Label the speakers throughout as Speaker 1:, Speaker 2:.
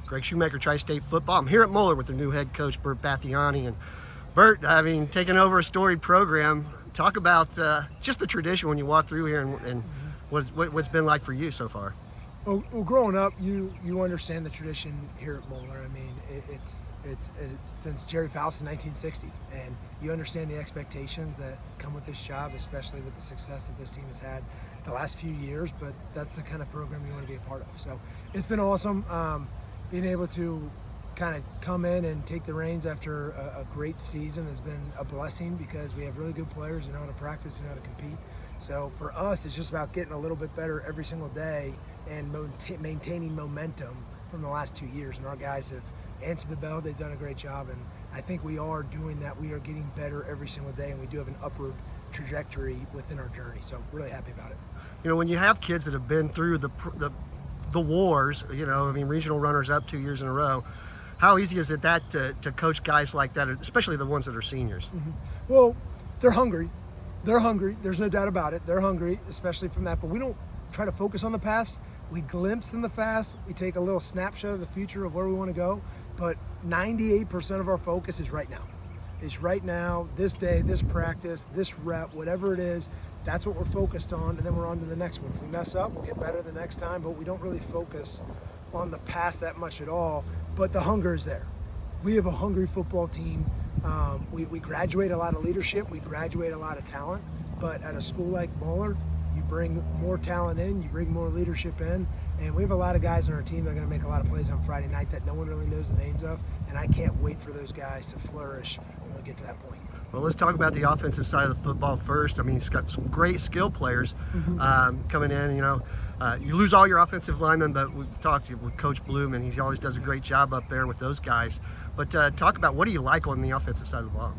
Speaker 1: Greg Shoemaker, TriState football. I'm here at Moeller with their new head coach, Bert Bathiany. And Bert, taking over a storied program, talk about just the tradition when you walk through here and what's been like for you so far.
Speaker 2: Well, growing up, you understand the tradition here at Moeller. I mean, it's since Jerry Faust in 1960, and you understand the expectations that come with this job, especially with the success that this team has had the last few years. But that's the kind of program you want to be a part of. So it's been awesome being able to kind of come in and take the reins after a great season has been a blessing, because we have really good players who know how to practice, who know how to compete. So for us, it's just about getting a little bit better every single day and maintaining momentum from the last 2 years. And our guys have answered the bell. They've done a great job, and I think we are doing that. We are getting better every single day, and we do have an upward trajectory within our journey. So really happy about it.
Speaker 1: You know, when you have kids that have been through the wars, regional runners up 2 years in a row, how easy is it to coach guys like that, especially the ones that are seniors?
Speaker 2: Mm-hmm. Well, they're hungry. They're hungry. There's no doubt about it. They're hungry, especially from that. But we don't try to focus on the past. We glimpse in the past. We take a little snapshot of the future of where we want to go. But 98% of our focus is right now. It's right now, this day, this practice, this rep, whatever it is. That's what we're focused on, and then we're on to the next one. If we mess up, we'll get better the next time. But we don't really focus on the past that much at all. But the hunger is there. We have a hungry football team. We graduate a lot of leadership, we graduate a lot of talent, but at a school like Moeller, you bring more talent in, you bring more leadership in, and we have a lot of guys on our team that are going to make a lot of plays on Friday night that no one really knows the names of, and I can't wait for those guys to flourish when we get to that point.
Speaker 1: Well, let's talk about the offensive side of the football first. He's got some great skill players coming in. You lose all your offensive linemen, but we've talked with Coach Bloom, and he always does a great job up there with those guys. But talk about, what do you like on the offensive side of the ball?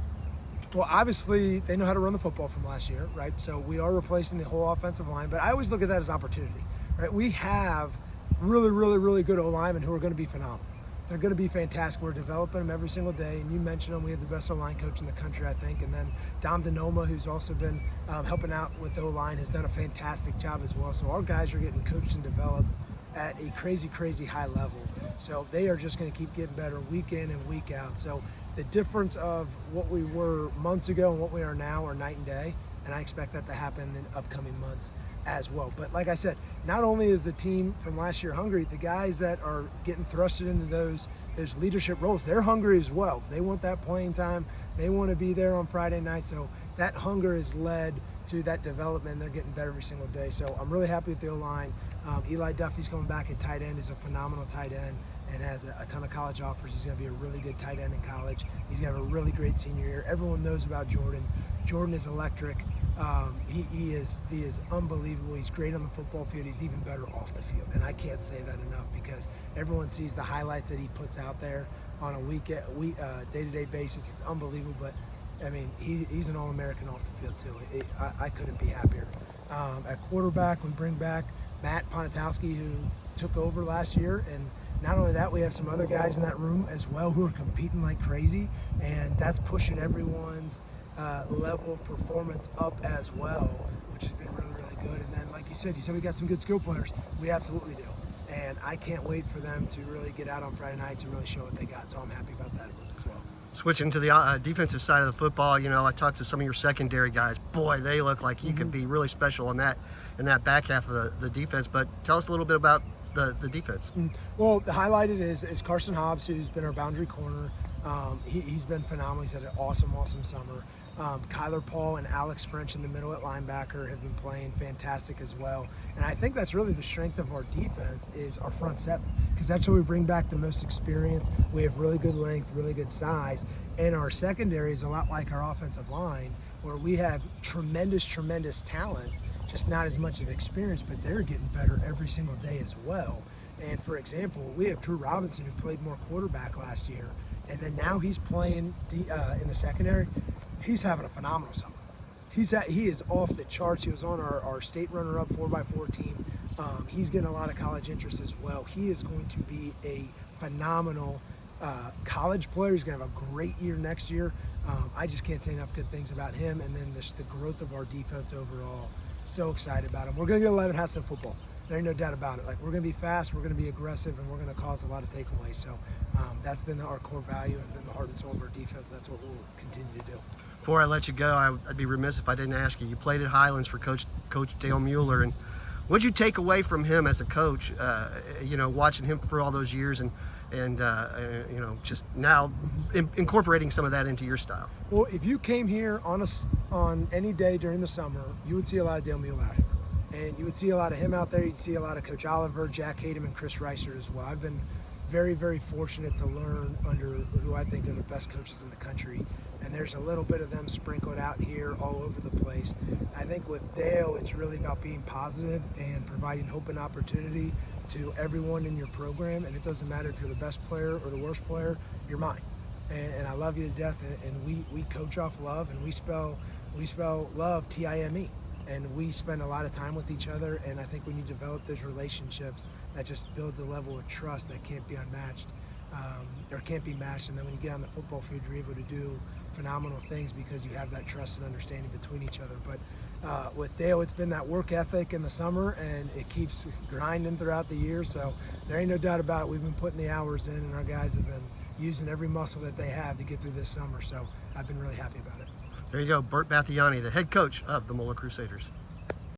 Speaker 2: Well, obviously, they know how to run the football from last year, right? So we are replacing the whole offensive line, but I always look at that as opportunity, right? We have really, really, really good O-linemen who are going to be phenomenal. They're going to be fantastic. We're developing them every single day, and you mentioned them. We have the best O-line coach in the country, I think, and then Dom Denoma, who's also been helping out with the O-line, has done a fantastic job as well. So our guys are getting coached and developed at a crazy, crazy high level. So they are just going to keep getting better week in and week out. So the difference of what we were months ago and what we are now are night and day, and I expect that to happen in upcoming months as well. But like I said, not only is the team from last year hungry, the guys that are getting thrusted into those leadership roles, they're hungry as well. They want that playing time. They want to be there on Friday night. So that hunger has led to that development. They're getting better every single day. So I'm really happy with the O-line. Eli Duffy's coming back at tight end. He's a phenomenal tight end and has a ton of college offers. He's going to be a really good tight end in college. He's going to have a really great senior year. Everyone knows about Jordan. Jordan is electric. He is unbelievable. He's great on the football field. He's even better off the field, and I can't say that enough, because everyone sees the highlights that he puts out there on a day-to-day basis. It's unbelievable. But he's an All-American off the field too. I couldn't be happier. At quarterback, we bring back Matt Ponatowski, who took over last year, and not only that, we have some other guys in that room as well who are competing like crazy, and that's pushing everyone's level of performance up as well, which has been really, really good. And then, like you said we got some good skill players. We absolutely do. And I can't wait for them to really get out on Friday nights and really show what they got. So I'm happy about that as well.
Speaker 1: Switching to the defensive side of the football, I talked to some of your secondary guys. Boy, they look like you could be really special in that back half of the defense. But tell us a little bit about the defense.
Speaker 2: Well, the highlighted is Carson Hobbs, who's been our boundary corner. He's been phenomenal. He's had an awesome summer. Kyler Paul and Alex French in the middle at linebacker have been playing fantastic as well. And I think that's really the strength of our defense, is our front seven, because that's where we bring back the most experience. We have really good length, really good size, and our secondary is a lot like our offensive line, where we have tremendous talent, just not as much of experience, but they're getting better every single day as well. And for example, we have Drew Robinson, who played more quarterback last year, and then now he's playing in the secondary. He's having a phenomenal summer. He is off the charts. He was on our state runner-up 4x4 team. He's getting a lot of college interest as well. He is going to be a phenomenal college player. He's going to have a great year next year. I just can't say enough good things about him. And then the growth of our defense overall. So excited about him. We're going to get 11 hats of football. there ain't no doubt about it. Like, we're going to be fast, we're going to be aggressive, and we're going to cause a lot of takeaways. So that's been our core value and been the heart and soul of our defense. That's what we'll continue to do.
Speaker 1: Before I let you go, I'd be remiss if I didn't ask you. You played at Highlands for Coach Dale Mueller, and what'd you take away from him as a coach? Watching him for all those years, and just now incorporating some of that into your style.
Speaker 2: Well, if you came here on any day during the summer, you would see a lot of Dale Mueller out here, and you would see a lot of him out there. You'd see a lot of Coach Oliver, Jack Hayden, and Chris Reiser as well. I've been very, very fortunate to learn under who I think are the best coaches in the country. And there's a little bit of them sprinkled out here all over the place. I think with Dale, it's really about being positive and providing hope and opportunity to everyone in your program. And it doesn't matter if you're the best player or the worst player, you're mine. And I love you to death. And we coach off love, and we spell love Time. And we spend a lot of time with each other. And I think when you develop those relationships, that just builds a level of trust that can't be unmatched. Or can't be matched, and then when you get on the football field, you're able to do phenomenal things because you have that trust and understanding between each other. But with Dale, it's been that work ethic in the summer, and it keeps grinding throughout the year. So there ain't no doubt about it. We've been putting the hours in, and our guys have been using every muscle that they have to get through this summer. So I've been really happy about it.
Speaker 1: There you go, Bert Bathiany, the head coach of the Moeller Crusaders.